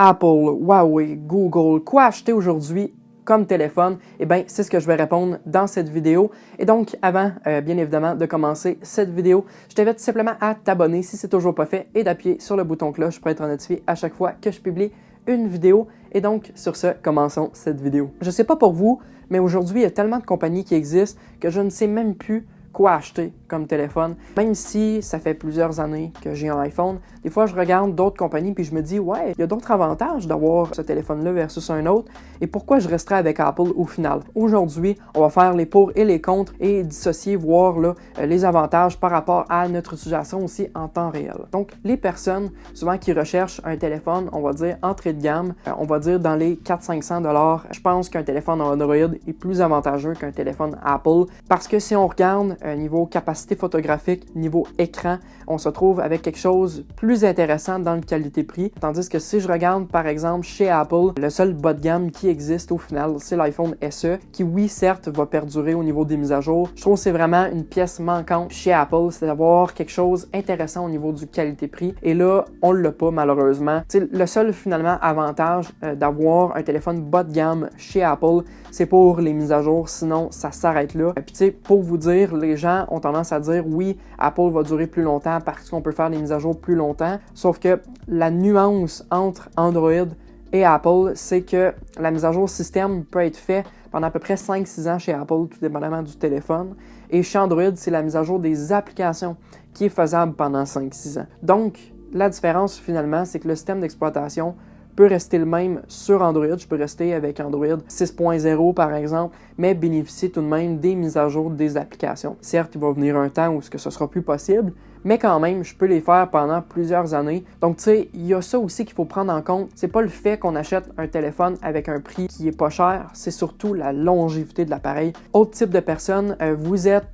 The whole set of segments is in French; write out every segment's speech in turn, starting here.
Apple, Huawei, Google, quoi acheter aujourd'hui comme téléphone? Eh bien, c'est ce que je vais répondre dans cette vidéo. Et donc, avant, bien évidemment, de commencer cette vidéo, je t'invite tout simplement à t'abonner si c'est toujours pas fait et d'appuyer sur le bouton cloche pour être notifié à chaque fois que je publie une vidéo. Et donc, sur ce, commençons cette vidéo. Je sais pas pour vous, mais aujourd'hui, il y a tellement de compagnies qui existent que je ne sais même plus quoi acheter comme téléphone. Même si ça fait plusieurs années que j'ai un iPhone, des fois je regarde d'autres compagnies puis je me dis ouais, il y a d'autres avantages d'avoir ce téléphone-là versus un autre et pourquoi je resterais avec Apple au final. Aujourd'hui, on va faire les pour et les contre et dissocier, voir là, les avantages par rapport à notre utilisation aussi en temps réel. Donc les personnes souvent qui recherchent un téléphone, on va dire entrée de gamme, on va dire dans les 400-500$, je pense qu'un téléphone Android est plus avantageux qu'un téléphone Apple parce que si on regarde niveau capacité photographique, niveau écran, on se trouve avec quelque chose plus intéressant dans le qualité-prix. Tandis que si je regarde par exemple chez Apple, le seul bas de gamme qui existe au final, c'est l'iPhone SE, qui oui, certes, va perdurer au niveau des mises à jour. Je trouve que c'est vraiment une pièce manquante chez Apple, c'est d'avoir quelque chose d'intéressant au niveau du qualité-prix. Et là, on l'a pas malheureusement. T'sais, le seul finalement avantage d'avoir un téléphone bas de gamme chez Apple, c'est pour les mises à jour, sinon ça s'arrête là. Puis tu sais, pour vous dire, les gens ont tendance à dire oui, Apple va durer plus longtemps parce qu'on peut faire des mises à jour plus longtemps. Sauf que la nuance entre Android et Apple, c'est que la mise à jour système peut être faite pendant à peu près 5-6 ans chez Apple, tout dépendamment du téléphone. Et chez Android, c'est la mise à jour des applications qui est faisable pendant 5-6 ans. Donc, la différence finalement, c'est que le système d'exploitation peut rester le même sur Android. Je peux rester avec Android 6.0 par exemple, mais bénéficier tout de même des mises à jour des applications. Certes, il va venir un temps où ce sera plus possible, mais quand même, je peux les faire pendant plusieurs années. Donc, tu sais, il y a ça aussi qu'il faut prendre en compte. C'est pas le fait qu'on achète un téléphone avec un prix qui est pas cher, c'est surtout la longévité de l'appareil. Autre type de personnes, vous êtes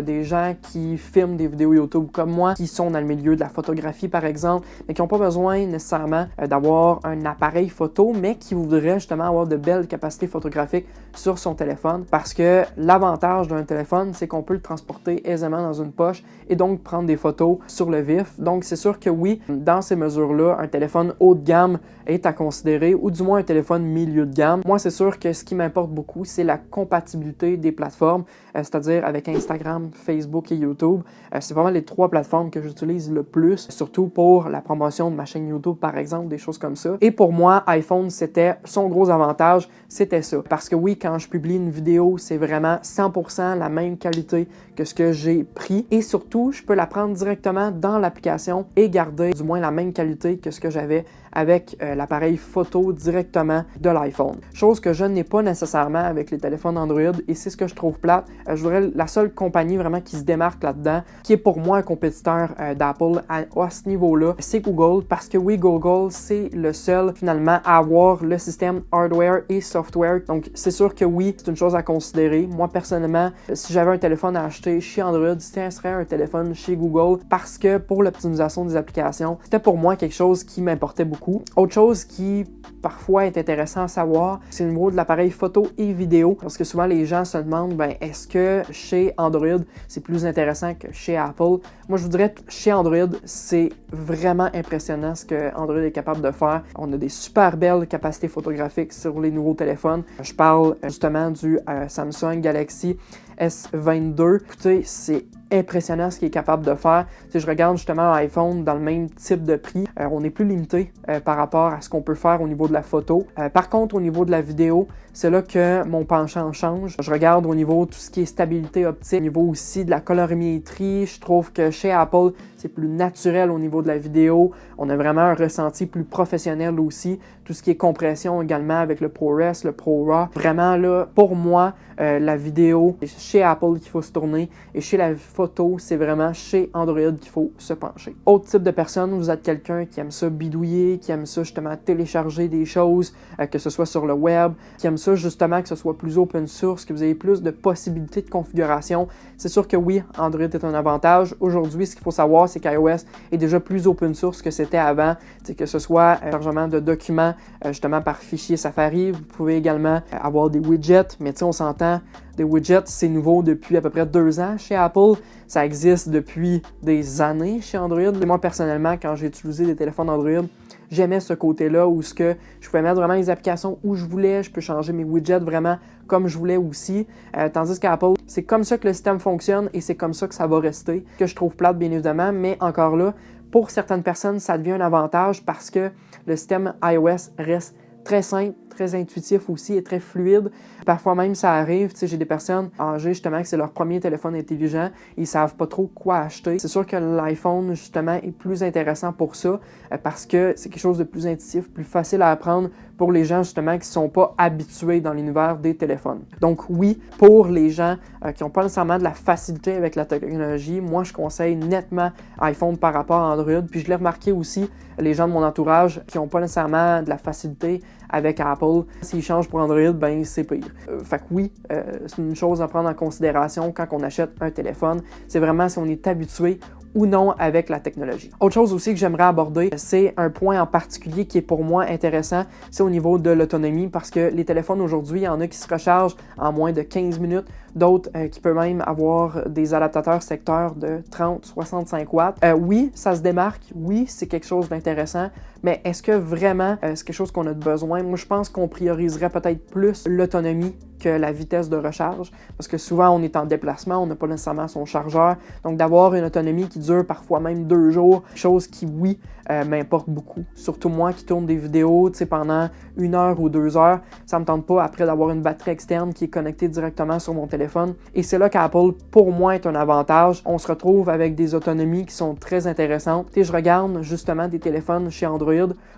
des gens qui filment des vidéos YouTube comme moi, qui sont dans le milieu de la photographie par exemple, mais qui n'ont pas besoin nécessairement d'avoir un appareil photo, mais qui voudraient justement avoir de belles capacités photographiques sur son téléphone, parce que l'avantage d'un téléphone, c'est qu'on peut le transporter aisément dans une poche et donc prendre des photos sur le vif. Donc c'est sûr que oui, dans ces mesures-là, un téléphone haut de gamme est à considérer, ou du moins un téléphone milieu de gamme. Moi, c'est sûr que ce qui m'importe beaucoup, c'est la compatibilité des plateformes, c'est-à-dire avec Instagram, Facebook et YouTube. C'est vraiment les trois plateformes que j'utilise le plus, surtout pour la promotion de ma chaîne YouTube, par exemple, des choses comme ça. Et pour moi, iPhone, c'était son gros avantage, c'était ça. Parce que oui, quand je publie une vidéo, c'est vraiment 100% la même qualité que ce que j'ai pris. Et surtout, je peux la prendre directement dans l'application et garder du moins la même qualité que ce que j'avais avec l'appareil photo directement de l'iPhone. Chose que je n'ai pas nécessairement avec les téléphones Android et c'est ce que je trouve plate. Je dirais la seule compagnie vraiment qui se démarque là-dedans, qui est pour moi un compétiteur d'Apple à ce niveau-là, c'est Google, parce que oui, Google, c'est le seul finalement à avoir le système hardware et software. Donc c'est sûr que oui, c'est une chose à considérer. Moi personnellement, si j'avais un téléphone à acheter chez Android, ce serait un téléphone chez Google, parce que pour l'optimisation des applications, c'était pour moi quelque chose qui m'importait beaucoup. Autre chose qui parfois est intéressant à savoir, c'est le niveau de l'appareil photo et vidéo, parce que souvent les gens se demandent, est-ce que chez Android c'est plus intéressant que chez Apple? Moi je vous dirais, chez Android c'est vraiment impressionnant ce que Android est capable de faire. On a des super belles capacités photographiques sur les nouveaux téléphones. Je parle justement du Samsung Galaxy S22. Écoutez, c'est impressionnant ce qu'il est capable de faire. Si je regarde justement un iPhone dans le même type de prix, on est plus limité par rapport à ce qu'on peut faire au niveau de la photo. Par contre, au niveau de la vidéo, c'est là que mon penchant change. Je regarde au niveau de tout ce qui est stabilité optique, au niveau aussi de la colorimétrie. Je trouve que chez Apple, c'est plus naturel au niveau de la vidéo. On a vraiment un ressenti plus professionnel aussi. Tout ce qui est compression également avec le ProRes, le ProRAW. Vraiment là, pour moi, la vidéo, c'est chez Apple qu'il faut se tourner et chez la photo, c'est vraiment chez Android qu'il faut se pencher. Autre type de personne, vous êtes quelqu'un qui aime ça bidouiller, qui aime ça justement télécharger des choses, que ce soit sur le web, qui aime ça justement que ce soit plus open source, que vous ayez plus de possibilités de configuration. C'est sûr que oui, Android est un avantage. Aujourd'hui, ce qu'il faut savoir, c'est qu'iOS est déjà plus open source que c'était avant, que ce soit chargement de documents justement par fichier Safari. Vous pouvez également avoir des widgets, mais on s'entend, des widgets, c'est nouveau depuis à peu près 2 ans chez Apple. Ça existe depuis des années chez Android. Et moi, personnellement, quand j'ai utilisé des téléphones Android, j'aimais ce côté-là où ce que je pouvais mettre vraiment les applications où je voulais, je peux changer mes widgets vraiment comme je voulais aussi. Tandis qu'Apple, c'est comme ça que le système fonctionne et c'est comme ça que ça va rester, que je trouve plate bien évidemment, mais encore là, pour certaines personnes, ça devient un avantage parce que le système iOS reste très simple, très intuitif aussi et très fluide. Parfois même, ça arrive, tu sais, j'ai des personnes âgées justement que c'est leur premier téléphone intelligent, ils savent pas trop quoi acheter. C'est sûr que l'iPhone justement est plus intéressant pour ça parce que c'est quelque chose de plus intuitif, plus facile à apprendre pour les gens justement qui sont pas habitués dans l'univers des téléphones. Donc oui, pour les gens qui n'ont pas nécessairement de la facilité avec la technologie, moi je conseille nettement iPhone par rapport à Android. Puis je l'ai remarqué aussi, les gens de mon entourage qui n'ont pas nécessairement de la facilité avec Apple, s'ils changent pour Android, ben c'est pire. Fait que oui, c'est une chose à prendre en considération quand on achète un téléphone. C'est vraiment si on est habitué ou non avec la technologie. Autre chose aussi que j'aimerais aborder, c'est un point en particulier qui est pour moi intéressant, c'est au niveau de l'autonomie parce que les téléphones aujourd'hui, il y en a qui se rechargent en moins de 15 minutes, d'autres qui peuvent même avoir des adaptateurs secteurs de 30-65 watts. Oui, ça se démarque, oui, c'est quelque chose d'intéressant, mais est-ce que vraiment c'est quelque chose qu'on a besoin? Moi, je pense qu'on prioriserait peut-être plus l'autonomie que la vitesse de recharge, parce que souvent on est en déplacement, on n'a pas nécessairement son chargeur, donc d'avoir une autonomie qui dure parfois même 2 jours, chose qui, oui, m'importe beaucoup. Surtout moi qui tourne des vidéos, tu sais, pendant 1 heure ou 2 heures, ça me tente pas après d'avoir une batterie externe qui est connectée directement sur mon téléphone. Et c'est là qu'Apple, pour moi, est un avantage. On se retrouve avec des autonomies qui sont très intéressantes. Tu sais, je regarde justement des téléphones chez Android,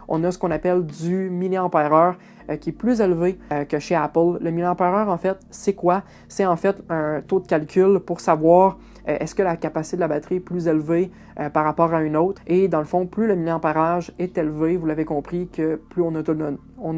on a ce qu'on appelle du milliampère-heure qui est plus élevé que chez Apple. Le milliampère-heure, en fait, c'est quoi? C'est en fait un taux de calcul pour savoir est-ce que la capacité de la batterie est plus élevée par rapport à une autre. Et dans le fond, plus le milliampère-âge est élevé, vous l'avez compris, que plus on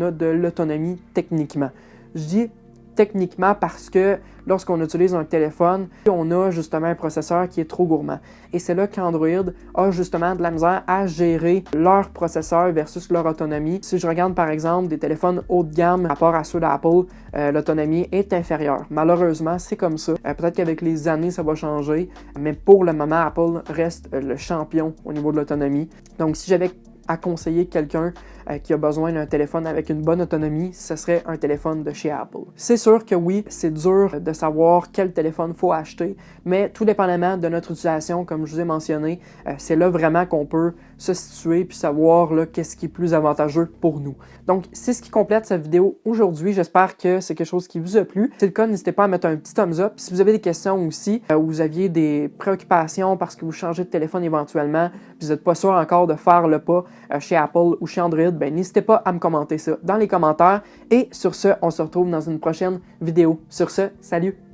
a de l'autonomie techniquement. Je dis techniquement parce que lorsqu'on utilise un téléphone, on a justement un processeur qui est trop gourmand. Et c'est là qu'Android a justement de la misère à gérer leur processeur versus leur autonomie. Si je regarde par exemple des téléphones haut de gamme par rapport à ceux d'Apple, l'autonomie est inférieure. Malheureusement, c'est comme ça. Peut-être qu'avec les années, ça va changer, mais pour le moment, Apple reste le champion au niveau de l'autonomie. Donc si j'avais à conseiller quelqu'un qui a besoin d'un téléphone avec une bonne autonomie, ce serait un téléphone de chez Apple. C'est sûr que oui, c'est dur de savoir quel téléphone il faut acheter, mais tout dépendamment de notre utilisation, comme je vous ai mentionné, c'est là vraiment qu'on peut se situer puis savoir là, qu'est-ce qui est plus avantageux pour nous. Donc, c'est ce qui complète cette vidéo aujourd'hui. J'espère que c'est quelque chose qui vous a plu. Si c'est le cas, n'hésitez pas à mettre un petit thumbs up. Si vous avez des questions aussi, ou vous aviez des préoccupations parce que vous changez de téléphone éventuellement, puis vous n'êtes pas sûr encore de faire le pas chez Apple ou chez Android, ben n'hésitez pas à me commenter ça dans les commentaires. Et sur ce, on se retrouve dans une prochaine vidéo. Sur ce, salut!